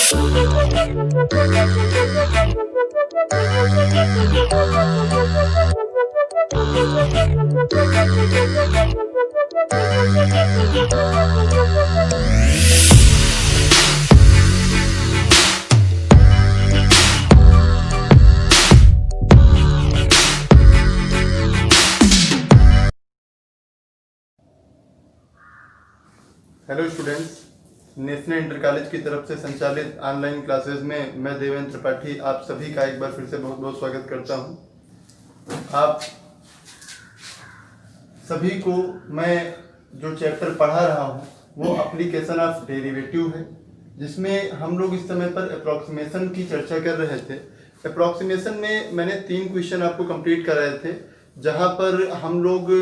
Hello students, national inter college की तरफ से संचालित ऑनलाइन क्लासेस में मैं देवेंद्र त्रिपाठी आप सभी का एक बार फिर से बहुत बहुत स्वागत करता हूं। आप सभी को मैं जो चैप्टर पढ़ा रहा हूं वो एप्लीकेशन ऑफ डेरिवेटिव है, जिसमें हम लोग इस समय पर अप्रॉक्सीमेशन की चर्चा कर रहे थे। अप्रॉक्सीमेशन में मैंने 3 क्वेश्चन आपको कंप्लीट कराए थे, जहां पर हम लोग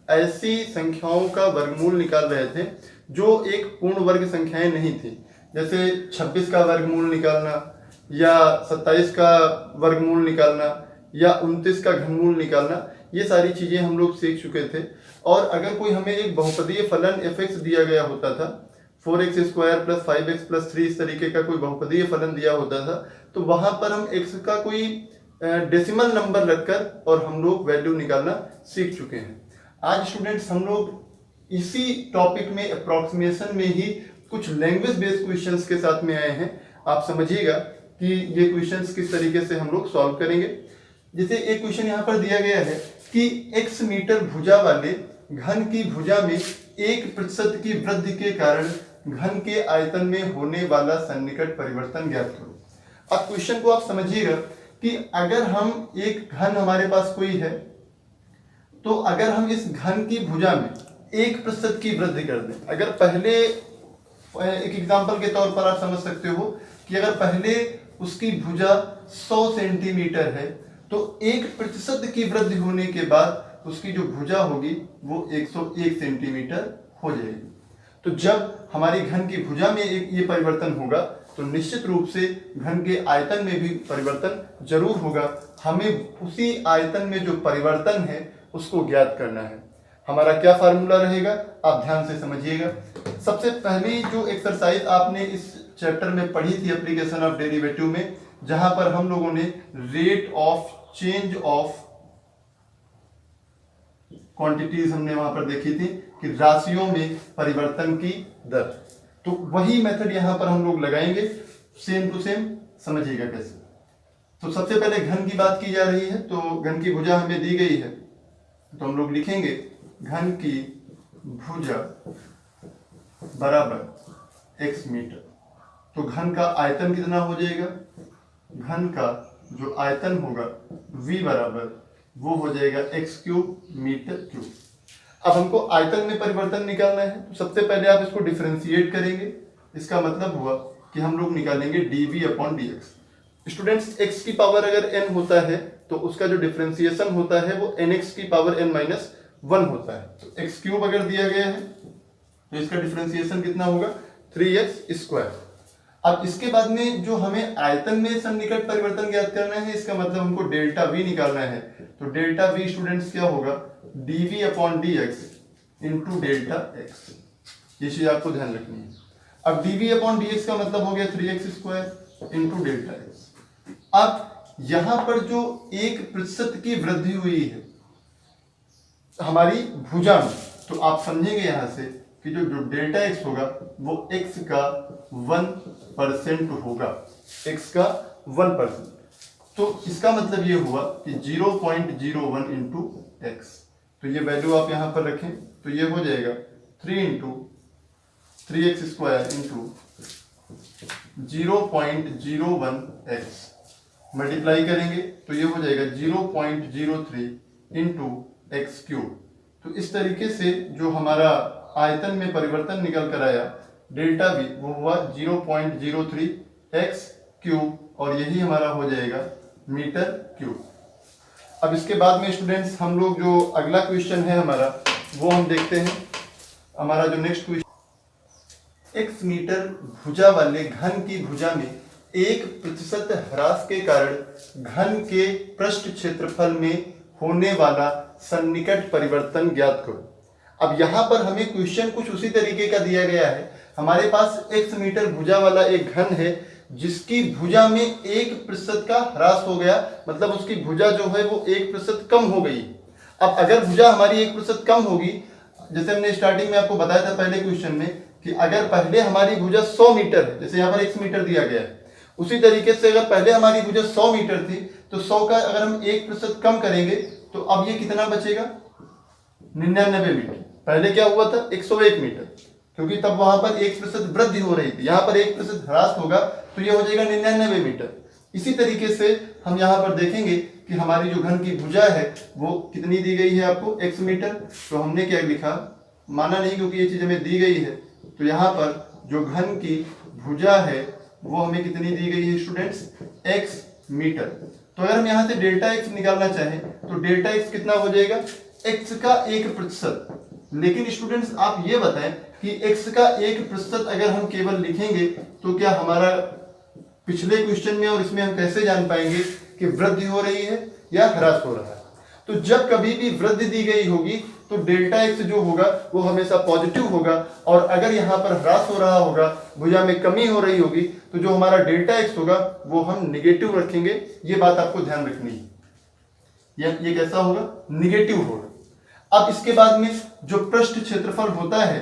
ऐसी संख्याओं का वर्गमूल निकाल रहे थे जो एक पूर्ण वर्ग संख्याएं नहीं थी, जैसे 26 का वर्गमूल निकालना या 27 का वर्गमूल निकालना या 29 का घनमूल निकालना। ये सारी चीज़ें हम लोग सीख चुके थे। और अगर कोई हमें एक बहुपदीय फलन f(x) दिया गया होता था, 4x² + 5x + 3 इस तरीके का कोई बहुपदीय फलन दिया होता था, तो वहाँ पर हम x का कोई डेसिमल नंबर रखकर और हम लोग वैल्यू निकालना सीख चुके हैं। आज स्टूडेंट्स हम लोग इसी टॉपिक में अप्रॉक्सीमेशन में ही कुछ लैंग्वेज बेस्ड क्वेश्चंस के साथ में आए हैं। आप समझिएगा कि ये क्वेश्चंस किस तरीके से हम लोग सॉल्व करेंगे। जैसे एक क्वेश्चन यहाँ पर दिया गया है कि x मीटर भुजा वाले घन की भुजा में 1% की वृद्धि के कारण घन के आयतन में होने वाला सन्निकट परिवर्तन ज्ञात करो। अब क्वेश्चन को आप समझिएगा कि अगर हम एक घन हमारे पास कोई है, तो अगर हम इस घन की भुजा में 1% की वृद्धि कर दें, अगर पहले एक एग्जांपल के तौर पर आप समझ सकते हो कि अगर पहले उसकी भुजा 100 सेंटीमीटर है, तो 1% की वृद्धि होने के बाद उसकी जो भुजा होगी वो 101 सेंटीमीटर हो जाएगी। तो जब हमारी घन की भुजा में ये परिवर्तन होगा, तो निश्चित रूप से घन के आयतन में भी परिवर्तन जरूर होगा। हमें उसी आयतन में जो परिवर्तन है उसको ज्ञात करना है। हमारा क्या फार्मूला रहेगा, आप ध्यान से समझिएगा। सबसे पहली जो एक्सरसाइज आपने इस चैप्टर में पढ़ी थी एप्लीकेशन ऑफ डेरिवेटिव में, जहां पर हम लोगों ने rate of change of quantities हमने वहां पर देखी थी कि राशियों में परिवर्तन की दर, तो वही मेथड यहां पर हम लोग लगाएंगे, सेम टू सेम। समझिएगा कैसे। तो सबसे पहले घन की बात की जा रही है, तो घन की भुजा हमें दी गई है, तो हम लोग लिखेंगे घन की भुजा बराबर x मीटर। तो घन का आयतन कितना हो जाएगा, घन का जो आयतन होगा v बराबर वो हो जाएगा x³ मीटर क्यूब। अब हमको आयतन में परिवर्तन निकालना है, तो सबसे पहले आप इसको डिफरेंशिएट करेंगे। इसका मतलब हुआ कि हम लोग निकालेंगे dv/dx। स्टूडेंट्स, x की पावर अगर n होता है तो उसका जो डिफरेंशिएशन होता है वो nx की पावर n-1 होता है। तो x³ अगर दिया गया है तो इसका डिफरेंशिएशन कितना होगा, 3x²। अब इसके बाद में जो हमें आयतन में सन्निकट परिवर्तन ज्ञात करना है, इसका मतलब हमको डेल्टा v निकालना है। तो डेल्टा v स्टूडेंट्स क्या होगा, dv/dx इंटू डेल्टा x। ये चीज आपको ध्यान रखनी है। अब dv/dx का मतलब हो गया 3x² इंटू डेल्टा x। अब यहां पर जो 1% की वृद्धि हुई है हमारी भुजा में, तो आप समझेंगे यहां से कि जो डेल्टा x होगा वो x का 1% होगा, x का 1%। तो इसका मतलब ये हुआ कि 0.01 इंटू x। तो ये वैल्यू आप यहां पर रखें, तो ये हो जाएगा 3 into 3x² into 0.01x। Multiply करेंगे तो ये हो जाएगा 0.03 इंटू x³। तो इस तरीके से जो हमारा आयतन में परिवर्तन निकल कर आया डेल्टा v वो हुआ 0.03 x³ और यही हमारा हो जाएगा मीटर क्यूब। अब इसके बाद में स्टूडेंट्स हम लोग जो अगला क्वेश्चन है हमारा वो हम देखते हैं। हमारा जो नेक्स्ट क्वेश्चन, x मीटर भुजा वाले घन की भुजा में 1% ह्रास के कारण घन के पृष्ठ क्षेत्रफल में होने वाला सन्निकट परिवर्तन ज्ञात करो। अब यहां पर हमें क्वेश्चन कुछ उसी तरीके का दिया गया है, हमारे पास x मीटर भुजा वाला एक घन है जिसकी भुजा में 1% का ह्रास हो गया, मतलब उसकी भुजा जो है वो 1% कम हो गई। अब अगर भुजा हमारी 1% कम होगी, जैसे हमने स्टार्टिंग में आपको बताया था पहले क्वेश्चन में कि अगर पहले हमारी भुजा 100 मीटर है, जैसे यहाँ पर x मीटर दिया गया है, उसी तरीके से अगर पहले हमारी भुजा 100 मीटर थी तो 100 का अगर हम 1% कम करेंगे तो अब ये कितना बचेगा, 99 मीटर। पहले क्या हुआ था, 101 मीटर, क्योंकि तब वहां पर 1% वृद्धि हो रही थी, यहाँ पर 1% ह्रास होगा तो ये हो जाएगा 99 मीटर। इसी तरीके से हम यहाँ पर देखेंगे कि हमारी जो घन की भुजा है वो कितनी दी गई है आपको, x मीटर। तो हमने क्या लिखा, माना नहीं क्योंकि ये चीज हमें दी गई है, तो यहाँ पर जो घन की भुजा है वो हमें कितनी दी गई है स्टूडेंट्स, x मीटर। तो अगर हम यहाँ से डेल्टा x निकालना चाहें तो डेल्टा x कितना हो जाएगा, x का 1%। लेकिन स्टूडेंट्स आप ये बताएं कि x का 1% अगर हम केवल लिखेंगे तो क्या हमारा पिछले क्वेश्चन में और इसमें हम कैसे जान पाएंगे कि वृद्धि हो रही है या ह्रास हो रहा है। तो जब कभी भी वृद्धि दी गई होगी तो डेल्टा x जो होगा वो हमेशा पॉजिटिव होगा, और अगर यहाँ पर ह्रास हो रहा होगा, भुजा में कमी हो रही होगी, तो जो हमारा डेल्टा x होगा वो हम निगेटिव रखेंगे। ये बात आपको ध्यान रखनी है, ये कैसा होगा, निगेटिव होगा। अब इसके बाद में जो पृष्ठ क्षेत्रफल होता है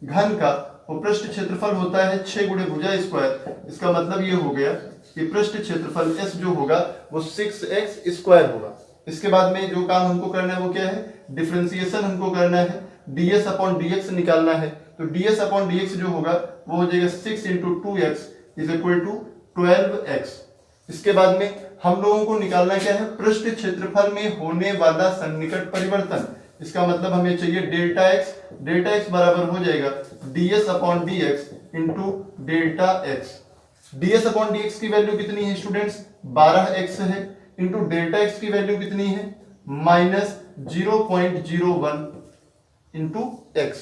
घन का, वो पृष्ठ क्षेत्रफल होता है 6 गुणे भुजा स्क्वायर। इसका मतलब ये हो गया कि पृष्ठ क्षेत्रफल s जो होगा वो 6x स्क्वायर होगा। इसके बाद में जो काम हमको करना है वो क्या है, डिफरेंशिएशन हमको करना है, ds अपॉन dx निकालना है। तो ds अपॉन dx जो होगा वो हो जाएगा 6 into 2x is equal to 12x। इसके बाद में हम लोगों को निकालना क्या है, पृष्ठ क्षेत्रफल में होने वाला सन्निकट परिवर्तन। इसका मतलब हमें चाहिए डेल्टा x बराबर हो जाएगा ds upon dx into delta x। ds upon dx की वैल्यू कितनी है स्टूडेंट्स, 12x है, इंटू डेल्टा x की वैल्यू कितनी है, माइनस 0.01 इंटू x।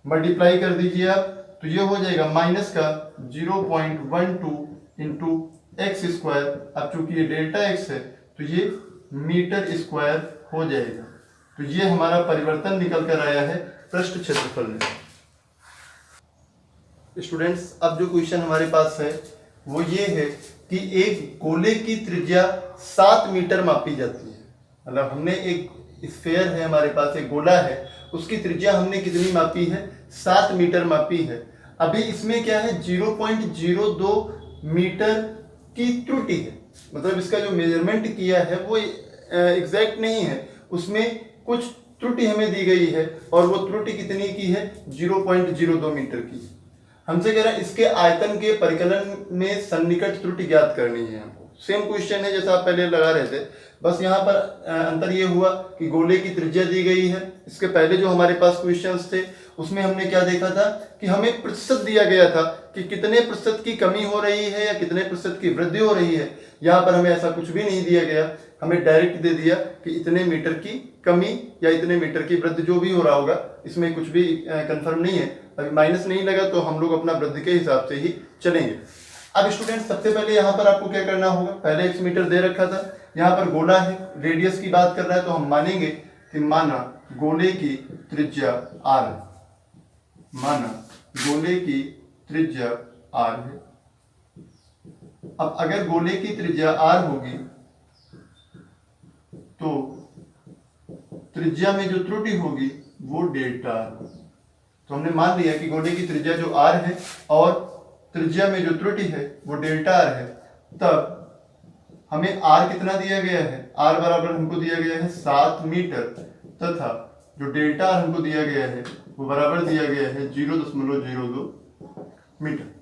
मल्टीप्लाई कर दीजिए आप तो ये हो जाएगा माइनस का 0.12 इंटू एक्स स्क्वायर। अब चूंकि ये डेल्टा x है तो ये मीटर स्क्वायर हो जाएगा। तो ये हमारा परिवर्तन निकल कर आया है पृष्ठ क्षेत्रफल में। स्टूडेंट्स अब जो क्वेश्चन हमारे पास है वो ये है कि एक गोले की त्रिज्या 7 मीटर मापी जाती है। मतलब हमने एक स्फीयर है, हमारे पास एक गोला है, उसकी त्रिज्या हमने कितनी मापी है, 7 मीटर मापी है। अभी इसमें क्या है, 0.02 मीटर की त्रुटि है, मतलब इसका जो मेजरमेंट किया है वो एग्जैक्ट नहीं है, उसमें कुछ त्रुटि हमें दी गई है, और वो त्रुटि कितनी की है, 0.02 मीटर की। हमसे कह रहा है इसके आयतन के परिकलन में सन्निकट त्रुटि ज्ञात करनी है हमको। सेम क्वेश्चन है जैसा आप पहले लगा रहे थे, बस यहाँ पर अंतर ये हुआ कि गोले की त्रिज्या दी गई है। इसके पहले जो हमारे पास क्वेश्चंस थे उसमें हमने क्या देखा था कि हमें प्रतिशत दिया गया था कि कितने प्रतिशत की कमी हो रही है या कितने प्रतिशत की वृद्धि हो रही है। यहाँ पर हमें ऐसा कुछ भी नहीं दिया गया, हमें डायरेक्ट दे दिया कि इतने मीटर की कमी या इतने मीटर की वृद्धि, जो भी हो रहा होगा इसमें कुछ भी कंफर्म नहीं है। अभी माइनस नहीं लगा तो हम लोग अपना वृद्धि के हिसाब से ही चलेंगे। अब स्टूडेंट सबसे पहले यहाँ पर आपको क्या करना होगा, पहले 1 मीटर दे रखा था, यहाँ पर गोला है, रेडियस की बात कर रहा है, तो हम मानेंगे कि माना गोले की त्रिज्या r है, माना गोले की त्रिज्या r है। अब अगर गोले की त्रिज्या r होगी तो त्रिज्या में जो त्रुटि होगी वो डेल्टा r। तो हमने मान लिया कि गोले की त्रिज्या जो r है और त्रिज्या में जो त्रुटि है वो डेल्टा r है। तब हमें r कितना दिया गया है, r बराबर हमको दिया गया है 7 मीटर, तथा जो डेल्टा r हमको दिया गया है वो बराबर दिया गया है 0.02 मीटर।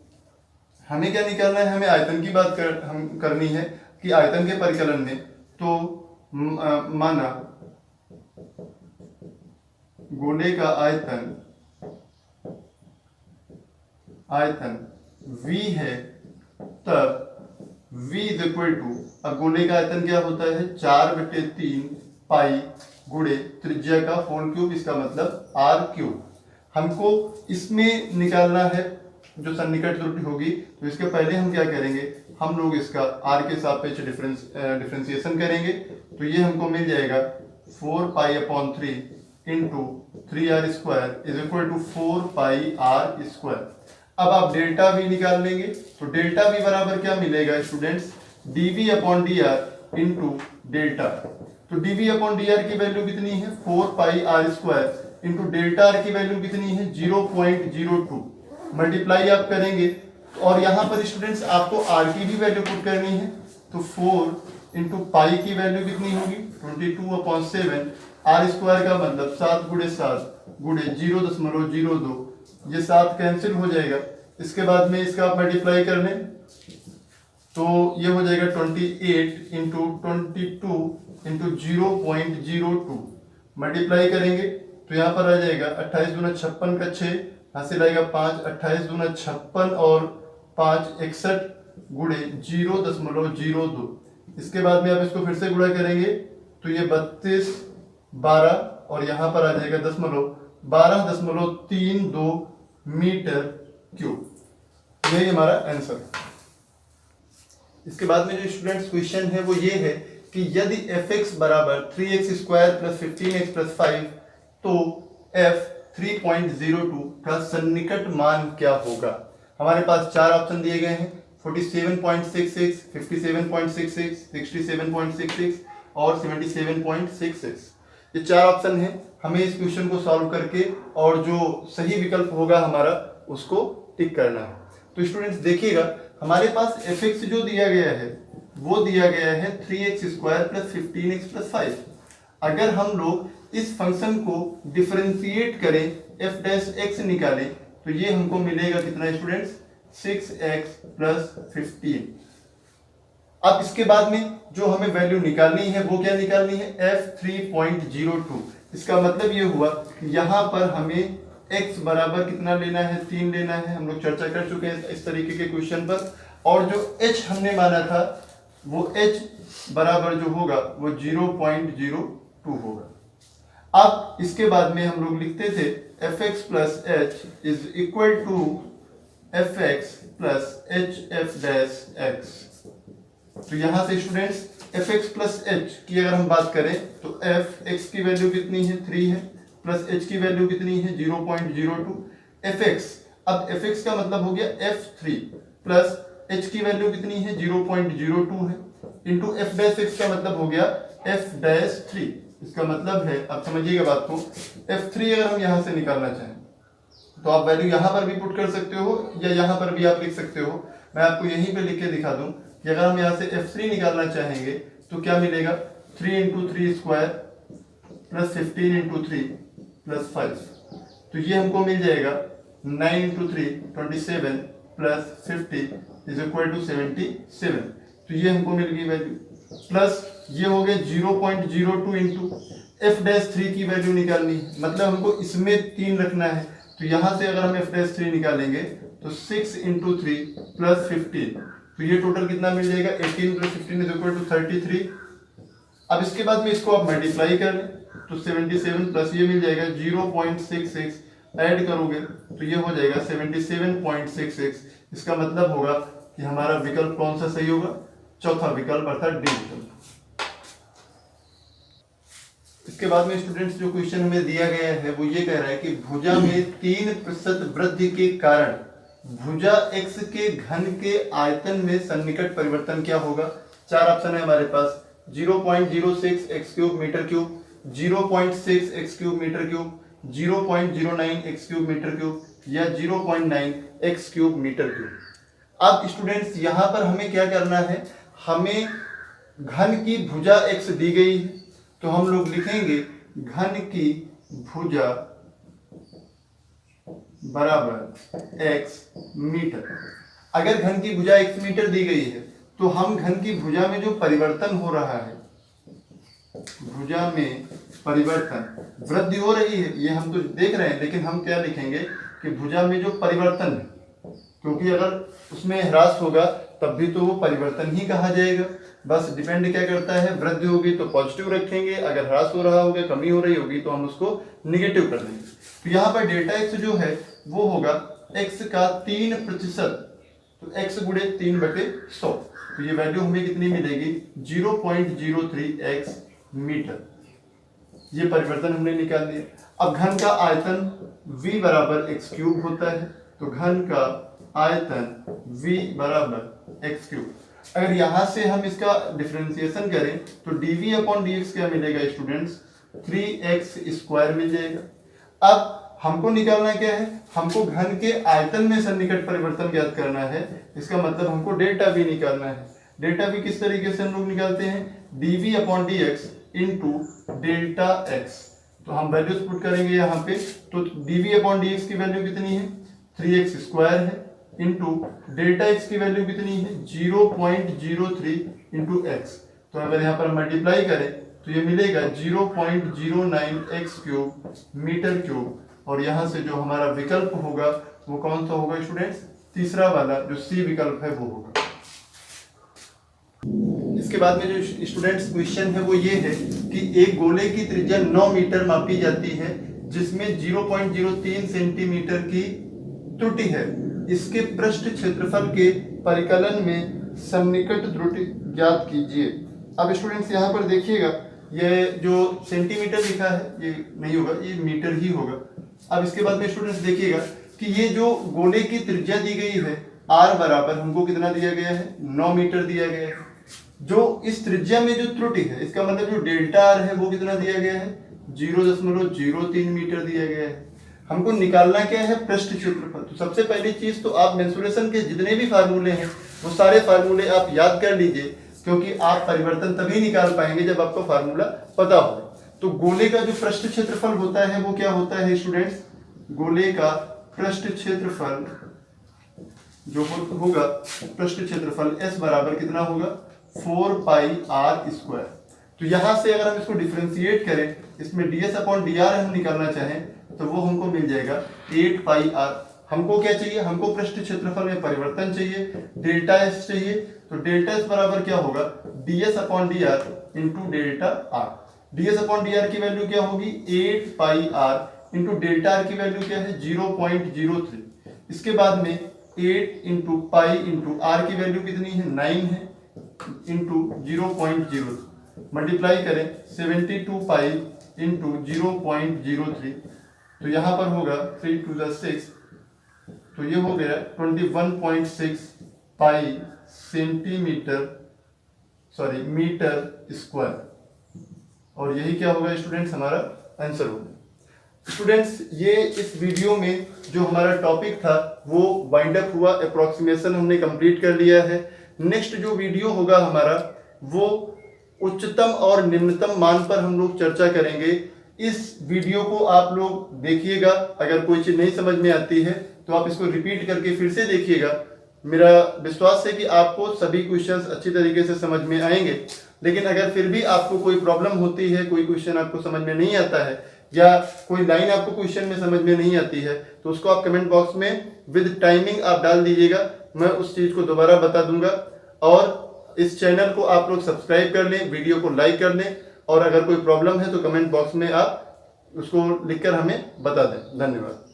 हमें क्या निकालना है, हमें आयतन की बात करनी है कि आयतन के परिकलन में तो माना गोले का आयतन v है, तब v इज इक्वल टू, अब गोले का आयतन क्या होता है 4/3 पाई गुणे त्रिज्या का होल क्यूब, इसका मतलब r क्यूब। हमको इसमें निकालना है जो सन्निकट त्रुटि होगी, तो इसके पहले हम क्या करेंगे, हम लोग इसका r के सापेक्ष डिफरेंशिएशन करेंगे। तो ये हमको मिल जाएगा 4π/3 into 3r square is equal to 4πr square. अब आप डेल्टा वी निकाल लेंगे, तो डेल्टा वी बराबर क्या मिलेगा students, dv upon dr into delta. तो dv अपॉन dr की वैल्यू कितनी है 4 pi R square into delta R की वैल्यू कितनी है 0.02। मल्टीप्लाई आप करेंगे और यहाँ पर स्टूडेंट्स आपको आर की भी वैल्यू पुट करनी है, तो 4 इंटू पाई की वैल्यू कितनी होगी 22/7। आर स्क्वायर का मतलब 7 गुणे 7 गुणे 0.02, ये 7 कैंसिल हो जाएगा। इसके बाद में इसका आप मल्टीप्लाई कर लें तो ये हो जाएगा 28 इंटू 22 इंटू 0.02। मल्टीप्लाई करेंगे तो यहाँ पर आ जाएगा 28 दूना 56 का 6, हासिल आएगा 5, 28 दूना 56 और 5 61 गुणे 0.02। इसके बाद में आप इसको फिर से गुणा करेंगे तो ये 32 12 और यहाँ पर आ जाएगा 12.32 मीटर क्यूब। यही हमारा आंसर है। इसके बाद में जो स्टूडेंट्स क्वेश्चन है वो ये है कि यदि fx बराबर 3x square plus 15x plus 5 तो f 3.02 का सन्निकट मान क्या होगा। हमारे पास 4 ऑप्शन दिए गए हैं 47.66, 57.66, 67.66 और 77.66। ये 4 ऑप्शन हैं। हमें इस क्वेश्चन को सॉल्व करके और जो सही विकल्प होगा हमारा उसको टिक करना है। तो स्टूडेंट्स देखिएगा हमारे पास fx जो दिया गया है वो दिया गया है 3x square plus 15x plus 5। अगर हम लोग इस फंक्शन को डिफरेंशिएट करें f डैश x निकालें तो ये हमको मिलेगा कितना स्टूडेंट्स 6x प्लस 15। अब इसके बाद में जो हमें वैल्यू निकालनी है वो क्या निकालनी है f 3.02। इसका मतलब ये हुआ कि यहाँ पर हमें x बराबर कितना लेना है 3 लेना है। हम लोग चर्चा कर चुके हैं इस तरीके के क्वेश्चन पर। और जो h हमने माना था वो h बराबर जो होगा वो 0.02 होगा। अब इसके बाद में हम लोग लिखते थे fx plus h is equal to fx plus hf dash x। तो यहां से स्टूडेंट्स fx प्लस h की अगर हम बात करें तो fx की वैल्यू कितनी है 3 है प्लस h की वैल्यू कितनी है 0.02 fx। अब fx का मतलब हो गया f3 प्लस h की वैल्यू कितनी है 0.02 है इंटू f डैश x का मतलब हो गया f डैश 3। इसका मतलब है आप समझिएगा बात को f3 अगर हम यहां से निकालना चाहें तो आप वैल्यू यहां पर भी पुट कर सकते हो या यहां पर भी आप लिख सकते हो। मैं आपको यहीं पे लिख के दिखा दूं कि अगर हम यहाँ से f3 निकालना चाहेंगे तो क्या मिलेगा 3 into 3 square plus 15 into 3 plus 5। तो ये हमको मिल जाएगा 9 into 3 27 plus 50 is equal to 77। तो ये हमको मिल गई वैल्यू प्लस ये हो गया 0.02 इंटू एफ डैश 3 की वैल्यू निकालनी है, मतलब हमको इसमें 3 रखना है। तो यहाँ से अगर हम एफ डैश 3 निकालेंगे तो 6 इंटू 3 प्लस 15, तो ये टोटल कितना मिल जाएगा 18 प्लस 15 इज इक्वल टू 33। अब इसके बाद में इसको आप मल्टीप्लाई कर लें तो 77 प्लस ये मिल जाएगा 0.66 ऐड करोगे तो ये हो जाएगा 77.66। इसका मतलब होगा कि हमारा विकल्प कौन सा सही होगा, चौथा विकल्प अर्थात डी विकल्प। इसके बाद में स्टूडेंट्स जो क्वेश्चन हमें दिया गया है वो ये कह रहा है कि भुजा में 3% वृद्धि के कारण भुजा x के घन के आयतन में सन्निकट परिवर्तन क्या होगा। 4 ऑप्शन है हमारे पास 0.06 x cube metre cube, 0.6 x cube metre cube, 0.09 x cube metre cube या 0.9 x क्यूब मीटर क्यूब। अब स्टूडेंट्स यहाँ पर हमें क्या करना है, हमें घन की भुजा x दी गई है तो हम लोग लिखेंगे घन की भुजा बराबर x मीटर। अगर घन की भुजा x मीटर दी गई है तो हम घन की भुजा में जो परिवर्तन हो रहा है, भुजा में परिवर्तन वृद्धि हो रही है ये हम तो देख रहे हैं, लेकिन हम क्या लिखेंगे कि भुजा में जो परिवर्तन है, क्योंकि अगर उसमें ह्रास होगा तब भी तो वो परिवर्तन ही कहा जाएगा। बस डिपेंड क्या करता है, वृद्धि होगी तो पॉजिटिव रखेंगे, अगर ह्रास हो रहा होगा कमी हो रही होगी तो हम उसको निगेटिव कर देंगे। तो यहाँ पर डेल्टा एक्स जो है वो होगा x का 3%, तो x गुणे 3/100। तो ये वैल्यू हमें कितनी मिलेगी 0.03x मीटर। ये परिवर्तन हमने निकाल दिया। अब घन का आयतन v बराबर x क्यूब होता है, तो घन का आयतन v बराबर एक्स क्यूब। अगर यहाँ से हम इसका डिफरेंशिएशन करें तो dv अपॉन dx क्या मिलेगा स्टूडेंट्स, 3x स्क्वायर मिल जाएगा। अब हमको निकालना क्या है, हमको घन के आयतन में सन्निकट परिवर्तन ज्ञात करना है। इसका मतलब हमको डेल्टा v निकालना है। डेल्टा v किस तरीके से हम लोग निकालते हैं, dv upon dx into delta x। तो हम वैल्यूज पुट करेंगे यहाँ पे, तो dv अपॉन dx की वैल्यू कितनी है, 3x स्क्वायर है, इंटू डेल्टा x की वैल्यू कितनी है, 0.03 इंटू x। तो अगर यहाँ पर मल्टीप्लाई करें तो ये मिलेगा 0.09 x क्यूब मीटर क्यूब। और यहाँ से जो हमारा विकल्प होगा वो कौन सा होगा स्टूडेंट्स, तीसरा वाला जो सी विकल्प है वो होगा। इसके बाद में जो स्टूडेंट्स क्वेश्चन है वो ये है कि एक गोले की त्रिज्या 9 मीटर मापी जाती है जिसमें 0.03 सेंटीमीटर की त्रुटि है। इसके पृष्ठ क्षेत्रफल के परिकलन में सन्निकट त्रुटि ज्ञात कीजिए। अब स्टूडेंट्स यहाँ पर देखिएगा, ये जो सेंटीमीटर लिखा है ये नहीं होगा, ये मीटर ही होगा। अब इसके बाद में स्टूडेंट्स देखिएगा कि ये जो गोले की त्रिज्या दी गई है r बराबर हमको कितना दिया गया है, 9 मीटर दिया गया है। जो इस त्रिज्या में जो त्रुटि है इसका मतलब जो डेल्टा r है वो कितना दिया गया है, 0.03 मीटर दिया गया है। हमको निकालना क्या है, पृष्ठ क्षेत्रफल। तो सबसे पहली चीज तो आप मेंसुरेशन के जितने भी फार्मूले हैं वो सारे फार्मूले आप याद कर लीजिए, क्योंकि आप परिवर्तन तभी निकाल पाएंगे जब आपको फार्मूला पता हो। तो गोले का जो पृष्ठ क्षेत्रफल होता है वो क्या होता है स्टूडेंट्स, गोले का पृष्ठ क्षेत्रफल जो होगा, पृष्ठ क्षेत्रफल S बराबर कितना होगा, 4 पाई r स्क्वायर। तो यहाँ से अगर हम इसको डिफरेंशिएट करें, इसमें ds अपॉन dr हम निकालना चाहें तो वो हमको मिल जाएगा 8 पाई r। हमको क्या चाहिए, हमको पृष्ठ क्षेत्रफल में परिवर्तन चाहिए, डेल्टा s चाहिए। तो डेल्टा s बराबर क्या होगा, ds upon dr into delta r। ds upon dr की वैल्यू क्या होगी, 8 पाई r इंटू डेल्टा r की वैल्यू क्या है, 0.03। इसके बाद में 8 इंटू पाई इंटू r की वैल्यू कितनी है, 9 है, इंटू 0.03 मल्टीप्लाई करें 72 पाई इंटू 0.03। तो यहाँ पर होगा 3 to the 6, तो ये हो गया 21.6 पाई मीटर स्क्वायर। और यही क्या होगा स्टूडेंट्स, हमारा आंसर होगा। स्टूडेंट्स ये इस वीडियो में जो हमारा टॉपिक था वो वाइंड अप हुआ, अप्रोक्सीमेशन हमने कंप्लीट कर लिया है। नेक्स्ट जो वीडियो होगा हमारा वो उच्चतम और निम्नतम मान पर हम लोग चर्चा करेंगे। इस वीडियो को आप लोग देखिएगा, अगर कोई चीज़ नहीं समझ में आती है तो आप इसको रिपीट करके फिर से देखिएगा। मेरा विश्वास है कि आपको सभी क्वेश्चंस अच्छी तरीके से समझ में आएंगे। लेकिन अगर फिर भी आपको कोई प्रॉब्लम होती है, कोई क्वेश्चन आपको समझ में नहीं आता है या कोई लाइन आपको क्वेश्चन में समझ में नहीं आती है तो उसको आप कमेंट बॉक्स में विद टाइमिंग आप डाल दीजिएगा, मैं उस चीज़ को दोबारा बता दूंगा। और इस चैनल को आप लोग सब्सक्राइब कर लें, वीडियो को लाइक कर लें, और अगर कोई प्रॉब्लम है तो कमेंट बॉक्स में आप उसको लिखकर हमें बता दें। धन्यवाद।